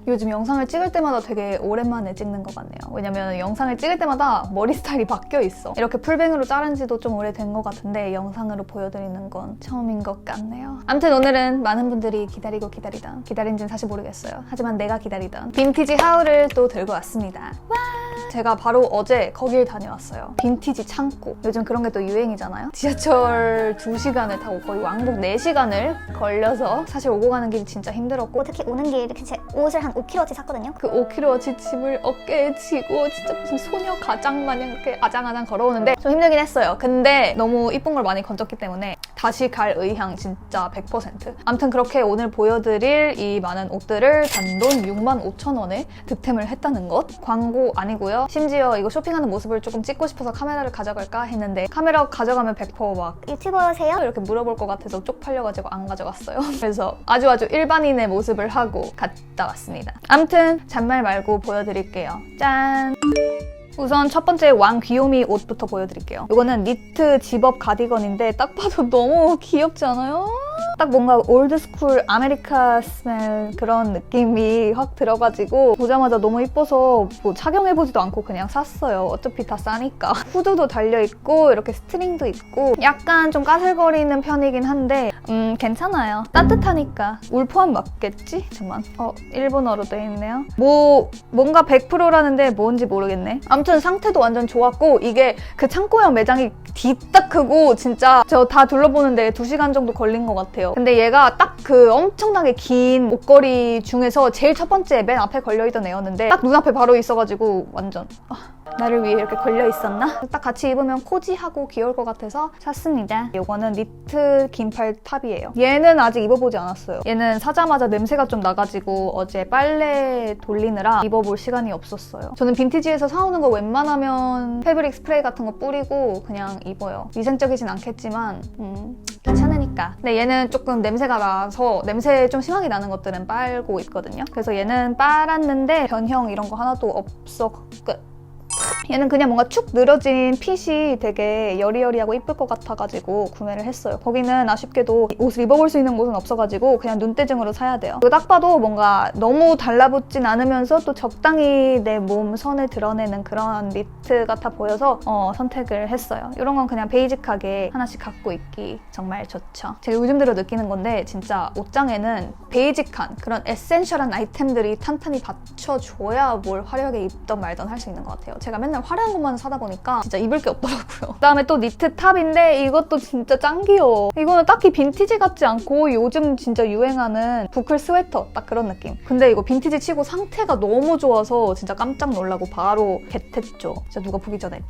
요즘 영상을 찍을 때마다 되게 오랜만에 찍는 것 같네요. 왜냐면 영상을 찍을 때마다 머리 스타일이 바뀌어 있어. 이렇게 풀뱅으로 자른 지도 좀 오래된 것 같은데 영상으로 보여드리는 건 처음인 것 같네요. 아무튼 오늘은 많은 분들이 기다리던 기다린지는 사실 모르겠어요. 하지만 내가 기다리던 빈티지 하울을 또 들고 왔습니다. 와! 제가 바로 어제 거길 다녀왔어요. 빈티지 창고. 요즘 그런 게 또 유행이잖아요. 지하철 2시간을 타고 거의 왕복 4시간을 걸려서 사실 오고 가는 길이 진짜 힘들었고 특히 오는 길 이렇게 제 옷을 한 5kg어치 샀거든요. 그 5kg어치 짐을 어깨에 지고 진짜 무슨 소녀 가장 마냥 이렇게 아장아장 걸어오는데 좀 힘들긴 했어요. 근데 너무 이쁜 걸 많이 건졌기 때문에 다시 갈 의향 진짜 100%. 아무튼 그렇게 오늘 보여드릴 이 많은 옷들을 단돈 65,000원에 득템을 했다는 것. 광고 아니고요. 심지어 이거 쇼핑하는 모습을 조금 찍고 싶어서 카메라를 가져갈까 했는데 카메라 가져가면 100%막 유튜버세요? 이렇게 물어볼 것 같아서 쪽팔려가지고 안 가져갔어요. 그래서 아주 일반인의 모습을 하고 갔다 왔습니다. 아무튼 잔말 말고 보여드릴게요. 짠! 우선 첫 번째 왕 귀요미 옷부터 보여드릴게요. 이거는 니트 집업 가디건인데 딱 봐도 너무 귀엽지 않아요? 딱 뭔가 올드스쿨 아메리카 스멜 그런 느낌이 확 들어가지고 보자마자 너무 이뻐서 뭐 착용해보지도 않고 그냥 샀어요. 어차피 다 싸니까. 후드도 달려있고 이렇게 스트링도 있고 약간 좀 까슬거리는 편이긴 한데 괜찮아요. 따뜻하니까. 울 포함 맞겠지? 잠깐만. 일본어로 돼 있네요. 뭔가 100%라는데 뭔지 모르겠네. 아무튼 상태도 완전 좋았고 이게 그 창고형 매장이 뒤딱 크고 진짜 저 다 둘러보는데 2시간 정도 걸린 것 같아요. 근데 얘가 딱 그 엄청나게 긴 옷걸이 중에서 제일 첫 번째 맨 앞에 걸려있던 애였는데 딱 눈앞에 바로 있어가지고 완전 나를 위해 이렇게 걸려있었나? 딱 같이 입으면 코지하고 귀여울 것 같아서 샀습니다. 이거는 니트 긴팔 탑이에요. 얘는 아직 입어보지 않았어요. 얘는 사자마자 냄새가 좀 나가지고 어제 빨래 돌리느라 입어볼 시간이 없었어요. 저는 빈티지에서 사오는 거 웬만하면 패브릭 스프레이 같은 거 뿌리고 그냥 입어요. 위생적이진 않겠지만 괜찮으니까. 근데 얘는 조금 냄새가 나서 냄새 좀 심하게 나는 것들은 빨고 있거든요. 그래서 얘는 빨았는데 변형 이런 거 하나도 없어. 끝. 얘는 그냥 뭔가 축 늘어진 핏이 되게 여리여리하고 이쁠 것 같아가지고 구매를 했어요. 거기는 아쉽게도 옷을 입어볼 수 있는 곳은 없어가지고 그냥 눈대중으로 사야 돼요. 이거 딱 봐도 뭔가 너무 달라붙진 않으면서 또 적당히 내 몸 선을 드러내는 그런 니트 같아 보여서 선택을 했어요. 이런 건 그냥 베이직하게 하나씩 갖고 있기 정말 좋죠. 제가 요즘 들어 느끼는 건데 진짜 옷장에는 베이직한 그런 에센셜한 아이템들이 탄탄히 받쳐줘야 뭘 화려하게 입던 말던 할 수 있는 것 같아요. 제가 맨날 화려한 것만 사다 보니까 진짜 입을 게 없더라고요. 그다음에 또 니트 탑인데 이것도 진짜 짱 귀여워. 이거는 딱히 빈티지 같지 않고 요즘 진짜 유행하는 부클 스웨터 딱 그런 느낌. 근데 이거 빈티지 치고 상태가 너무 좋아서 진짜 깜짝 놀라고 바로 겟했죠. 진짜 누가 보기 전에.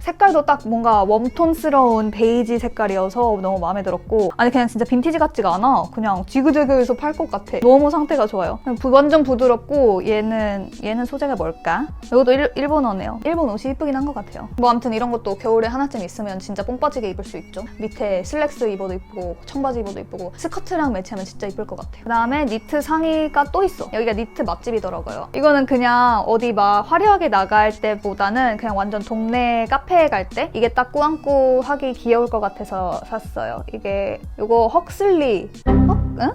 색깔도 딱 뭔가 웜톤스러운 베이지 색깔이어서 너무 마음에 들었고 아니 그냥 진짜 빈티지 같지가 않아. 그냥 지그재그에서 팔 것 같아. 너무 상태가 좋아요. 완전 부드럽고 얘는 소재가 뭘까? 이것도 일본어네요. 일본 옷이 이쁘긴 한 것 같아요. 뭐 아무튼 이런 것도 겨울에 하나쯤 있으면 진짜 뽕 빠지게 입을 수 있죠. 밑에 슬랙스 입어도 이쁘고 청바지 입어도 이쁘고 스커트랑 매치하면 진짜 이쁠 것 같아요. 그 다음에 니트 상의가 또 있어. 여기가 니트 맛집이더라고요. 이거는 그냥 어디 막 화려하게 나갈 때보다는 그냥 완전 동네 카페 갈 때 이게 딱 꾸안꾸 하기 귀여울 것 같아서 샀어요. 이거 헉슬리 응?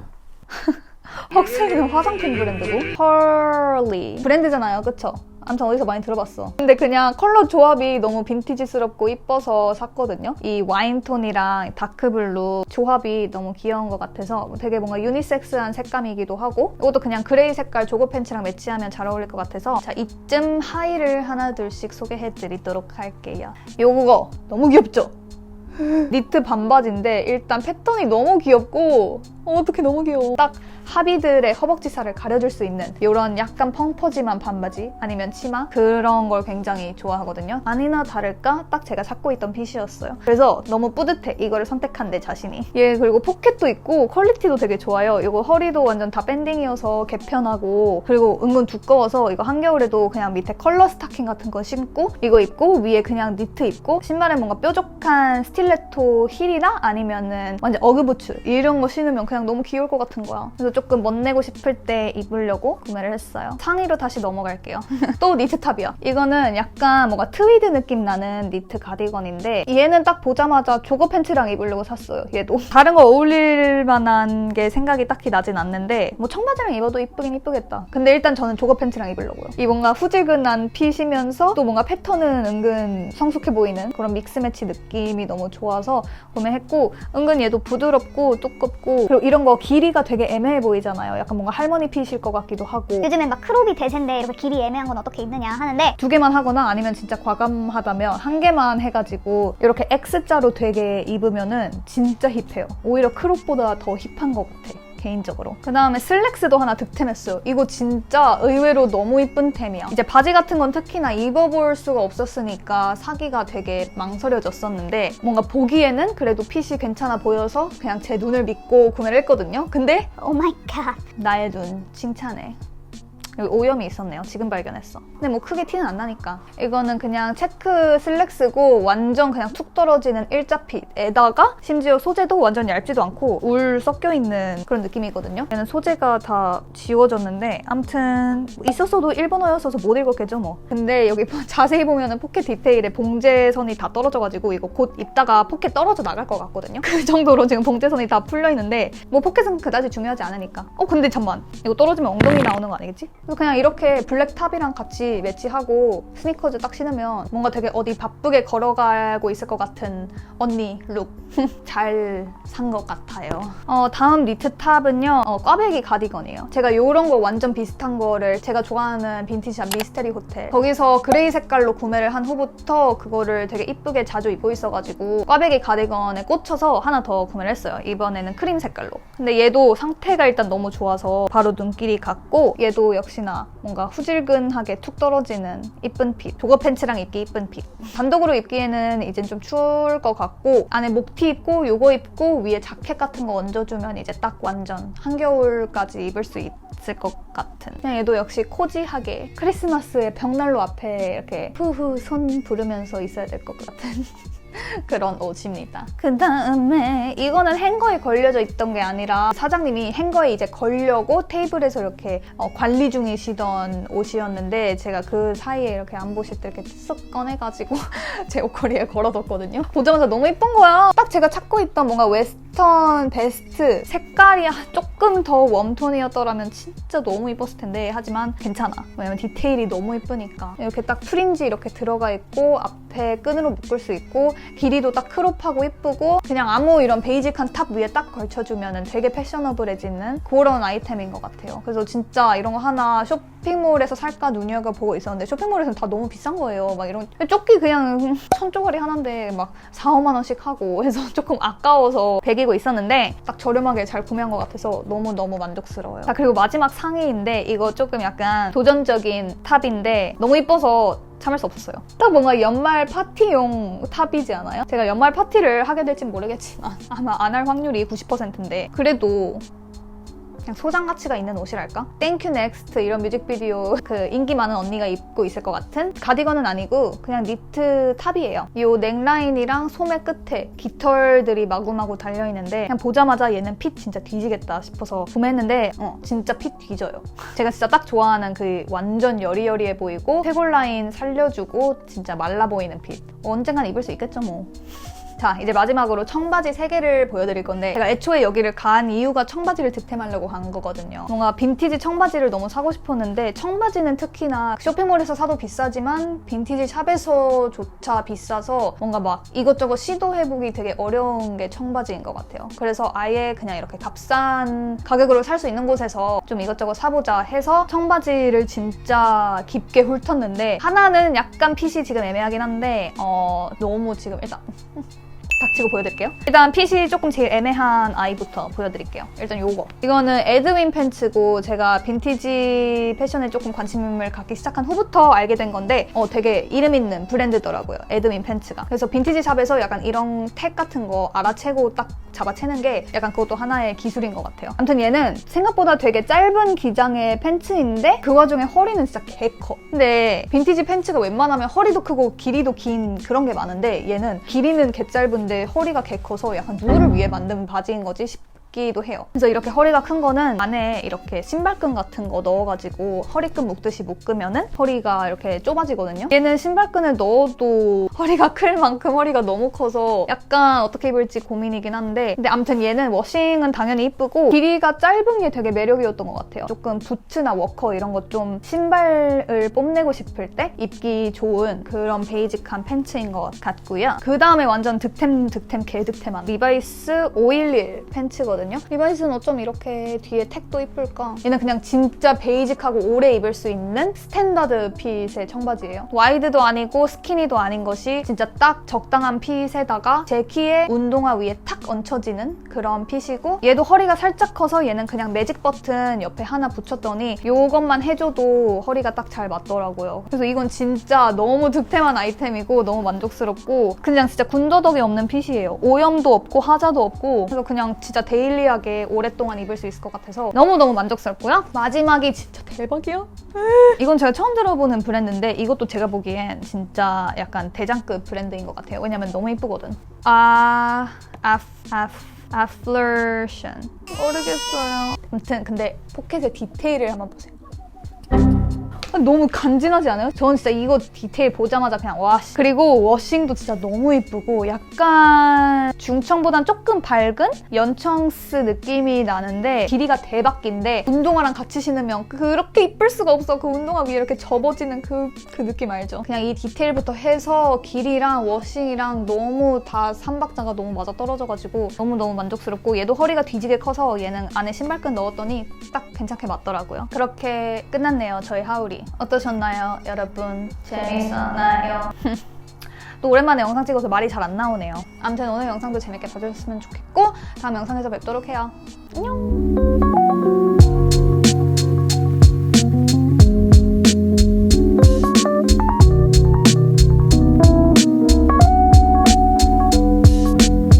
헉슬리는 화장품 브랜드고 펄리 브랜드잖아요. 그쵸? 아무튼 어디서 많이 들어봤어. 근데 그냥 컬러 조합이 너무 빈티지스럽고 이뻐서 샀거든요. 이 와인톤이랑 다크블루 조합이 너무 귀여운 것 같아서 되게 뭔가 유니섹스한 색감이기도 하고 이것도 그냥 그레이 색깔 조거 팬츠랑 매치하면 잘 어울릴 것 같아서 자, 이쯤 하의를 하나 둘씩 소개해드리도록 할게요. 요거 너무 귀엽죠? 니트 반바지인데 일단 패턴이 너무 귀엽고 어떡해 너무 귀여워. 딱 하비들의 허벅지살을 가려줄 수 있는 이런 약간 펑퍼짐한 반바지 아니면 치마 그런 걸 굉장히 좋아하거든요. 아니나 다를까 딱 제가 찾고 있던 핏이었어요. 그래서 너무 뿌듯해. 이거를 선택한 내 자신이. 얘 그리고 포켓도 있고 퀄리티도 되게 좋아요. 이거 허리도 완전 다 밴딩이어서 개편하고 그리고 은근 두꺼워서 이거 한겨울에도 그냥 밑에 컬러 스타킹 같은 거 신고 이거 입고 위에 그냥 니트 입고 신발에 뭔가 뾰족한 스틸레 스틸레토 힐이나 아니면은 완전 어그부츠 이런 거 신으면 그냥 너무 귀여울 것 같은 거야. 그래서 조금 멋내고 싶을 때 입으려고 구매를 했어요. 상의로 다시 넘어갈게요. 또 니트 탑이야. 이거는 약간 뭔가 트위드 느낌 나는 니트 가디건인데 얘는 딱 보자마자 조거 팬츠랑 입으려고 샀어요. 얘도 다른 거 어울릴 만한 게 생각이 딱히 나진 않는데 뭐 청바지랑 입어도 이쁘긴 이쁘겠다. 근데 일단 저는 조거 팬츠랑 입으려고요. 이 뭔가 후질근한 핏이면서 또 뭔가 패턴은 은근 성숙해 보이는 그런 믹스매치 느낌이 너무 좋아서 구매했고, 은근 얘도 부드럽고 두껍고, 그리고 이런 거 길이가 되게 애매해 보이잖아요. 약간 뭔가 할머니 핏일 것 같기도 하고. 요즘엔 막 크롭이 대세인데 이렇게 길이 애매한 건 어떻게 입느냐 하는데 2개만 하거나 아니면 진짜 과감하다면 1개만 해가지고 이렇게 X자로 되게 입으면은 진짜 힙해요. 오히려 크롭보다 더 힙한 것 같아, 개인적으로. 그 다음에 슬랙스도 하나 득템했어요. 이거 진짜 의외로 너무 이쁜 템이야. 이제 바지 같은 건 특히나 입어볼 수가 없었으니까 사기가 되게 망설여졌었는데, 뭔가 보기에는 그래도 핏이 괜찮아 보여서 그냥 제 눈을 믿고 구매를 했거든요. 근데 오 마이 갓. 나의 눈 칭찬해. 여기 오염이 있었네요. 지금 발견했어. 근데 뭐 크게 티는 안 나니까. 이거는 그냥 체크 슬랙스고 완전 그냥 툭 떨어지는 일자핏에다가 심지어 소재도 완전 얇지도 않고 울 섞여있는 그런 느낌이거든요. 얘는 소재가 다 지워졌는데 아무튼 있었어도 일본어였어서 못 읽었겠죠 뭐. 근데 여기 자세히 보면은 포켓 디테일에 봉제선이 다 떨어져가지고 이거 곧 입다가 포켓 떨어져 나갈 것 같거든요. 그 정도로 지금 봉제선이 다 풀려있는데 뭐 포켓은 그다지 중요하지 않으니까. 근데 잠만, 이거 떨어지면 엉덩이 나오는 거 아니겠지? 그래서 그냥 이렇게 블랙 탑이랑 같이 매치하고 스니커즈 딱 신으면 뭔가 되게 어디 바쁘게 걸어가고 있을 것 같은 언니 룩. 잘 산 것 같아요. 다음 니트 탑은요, 꽈배기 가디건이에요. 제가 이런 거 완전 비슷한 거를 제가 좋아하는 빈티지샵 미스테리 호텔, 거기서 그레이 색깔로 구매를 한 후부터 그거를 되게 이쁘게 자주 입고 있어가지고 꽈배기 가디건에 꽂혀서 하나 더 구매를 했어요. 이번에는 크림 색깔로. 근데 얘도 상태가 일단 너무 좋아서 바로 눈길이 갔고, 얘도 역시나 뭔가 후질근하게 툭 떨어지는 이쁜 핏. 조거 팬츠랑 입기 이쁜 핏. 단독으로 입기에는 이젠 좀 추울 것 같고, 안에 목티 입고 요거 입고 위에 자켓 같은 거 얹어주면 이제 딱 완전 한겨울까지 입을 수 있을 것 같은. 그냥 얘도 역시 코지하게 크리스마스에 벽난로 앞에 이렇게 후후 손 부르면서 있어야 될 것 같은 그런 옷입니다. 그 다음에 이거는 행거에 걸려져 있던 게 아니라 사장님이 행거에 이제 걸려고 테이블에서 이렇게 관리 중이시던 옷이었는데, 제가 그 사이에 이렇게 안 보실 때 이렇게 쓱 꺼내가지고 제 옷걸이에 걸어뒀거든요. 보자마자 너무 예쁜 거야. 딱 제가 찾고 있던 뭔가 웨스턴 베스트 색깔이 조금 더 웜톤이었더라면 진짜 너무 예뻤을 텐데, 하지만 괜찮아. 왜냐면 디테일이 너무 예쁘니까. 이렇게 딱 프린지 이렇게 들어가 있고 앞에 끈으로 묶을 수 있고 길이도 딱 크롭하고 예쁘고, 그냥 아무 이런 베이직한 탑 위에 딱 걸쳐주면 되게 패셔너블해지는 그런 아이템인 것 같아요. 그래서 진짜 이런 거 하나 쇼핑몰에서 살까 눈여겨보고 있었는데, 쇼핑몰에서는 다 너무 비싼 거예요. 막 이런 조끼 그냥 천조가리 하나인데 막 4, 5만 원씩 하고 해서 조금 아까워서 배기고 있었는데, 딱 저렴하게 잘 구매한 것 같아서 너무너무 만족스러워요. 자, 그리고 마지막 상의인데, 이거 조금 약간 도전적인 탑인데 너무 예뻐서 참을 수 없었어요. 딱 뭔가 연말 파티용 탑이지 않아요? 제가 연말 파티를 하게 될진 모르겠지만 아마 안 할 확률이 90%인데 그래도 그냥 소장 가치가 있는 옷이랄까? 땡큐 넥스트 이런 뮤직비디오 그 인기 많은 언니가 입고 있을 것 같은 가디건은 아니고 그냥 니트 탑이에요. 이 넥라인이랑 소매 끝에 깃털들이 마구마구 달려있는데, 그냥 보자마자 얘는 핏 진짜 뒤지겠다 싶어서 구매했는데 진짜 핏 뒤져요. 제가 진짜 딱 좋아하는 그 완전 여리여리해 보이고 쇄골라인 살려주고 진짜 말라 보이는 핏. 언젠간 입을 수 있겠죠 뭐. 자, 이제 마지막으로 청바지 3개를 보여드릴 건데, 제가 애초에 여기를 간 이유가 청바지를 득템하려고 간 거거든요. 뭔가 빈티지 청바지를 너무 사고 싶었는데, 청바지는 특히나 쇼핑몰에서 사도 비싸지만 빈티지 샵에서조차 비싸서 뭔가 막 이것저것 시도해보기 되게 어려운 게 청바지인 것 같아요. 그래서 아예 그냥 이렇게 값싼 가격으로 살 수 있는 곳에서 좀 이것저것 사보자 해서 청바지를 진짜 깊게 훑었는데, 하나는 약간 핏이 지금 애매하긴 한데 너무 지금 일단 닥치고 보여드릴게요. 일단 핏이 조금 제일 애매한 아이부터 보여드릴게요. 일단 요거. 이거는 에드윈 팬츠고, 제가 빈티지 패션에 조금 관심을 갖기 시작한 후부터 알게 된 건데 되게 이름 있는 브랜드더라고요. 에드윈 팬츠가. 그래서 빈티지 샵에서 약간 이런 택 같은 거 알아채고 딱 잡아채는 게 약간 그것도 하나의 기술인 것 같아요. 아무튼 얘는 생각보다 되게 짧은 기장의 팬츠인데 그 와중에 허리는 진짜 개 커. 근데 빈티지 팬츠가 웬만하면 허리도 크고 길이도 긴 그런 게 많은데, 얘는 길이는 개 짧은데 근데 허리가 개 커서 약간 누구를 위해 만든 바지인 거지 싶기도 해요. 그래서 이렇게 허리가 큰 거는 안에 이렇게 신발끈 같은 거 넣어가지고 허리끈 묶듯이 묶으면은 허리가 이렇게 좁아지거든요. 얘는 신발끈을 넣어도 허리가 클 만큼 허리가 너무 커서 약간 어떻게 입을지 고민이긴 한데, 근데 아무튼 얘는 워싱은 당연히 이쁘고 길이가 짧은 게 되게 매력이었던 것 같아요. 조금 부츠나 워커 이런 거 좀 신발을 뽐내고 싶을 때 입기 좋은 그런 베이직한 팬츠인 것 같고요. 그 다음에 완전 득템 개득템한 리바이스 511 팬츠거든요. 리바이스는 어쩜 이렇게 뒤에 택도 이쁠까? 얘는 그냥 진짜 베이직하고 오래 입을 수 있는 스탠다드 핏의 청바지예요. 와이드도 아니고 스키니도 아닌 것이 진짜 딱 적당한 핏에다가 제 키에 운동화 위에 탁 얹혀지는 그런 핏이고, 얘도 허리가 살짝 커서 얘는 그냥 매직 버튼 옆에 하나 붙였더니 이것만 해줘도 허리가 딱 잘 맞더라고요. 그래서 이건 진짜 너무 득템한 아이템이고 너무 만족스럽고 그냥 진짜 군더더기 없는 핏이에요. 오염도 없고 하자도 없고, 그래서 그냥 진짜 데일리하게 오랫동안 입을 수 있을 것 같아서 너무너무 만족스럽고요. 마지막이 진짜 대박이야. 이건 제가 처음 들어보는 브랜드인데 이것도 제가 보기엔 진짜 약간 대장급 브랜드인 것 같아요. 왜냐면 너무 이쁘거든. Affliction 모르겠어요. 아무튼 근데 포켓의 디테일을 한번 보세요. 너무 간지나지 않아요? 저는 진짜 이거 디테일 보자마자 그냥 와. 그리고 워싱도 진짜 너무 이쁘고 약간 중청보단 조금 밝은 연청스 느낌이 나는데 길이가 대박 긴데 운동화랑 같이 신으면 그렇게 이쁠 수가 없어. 그 운동화 위에 이렇게 접어지는 그 느낌 알죠? 그냥 이 디테일부터 해서 길이랑 워싱이랑 너무 다 삼박자가 너무 맞아 떨어져가지고 너무너무 만족스럽고, 얘도 허리가 뒤지게 커서 얘는 안에 신발끈 넣었더니 딱 괜찮게 맞더라고요. 그렇게 끝났네요, 저희 하울이. 어떠셨나요, 여러분? 재밌었나요? 또 오랜만에 영상 찍어서 말이 잘 안 나오네요. 아무튼 오늘 영상도 재밌게 봐주셨으면 좋겠고 다음 영상에서 뵙도록 해요. 안녕!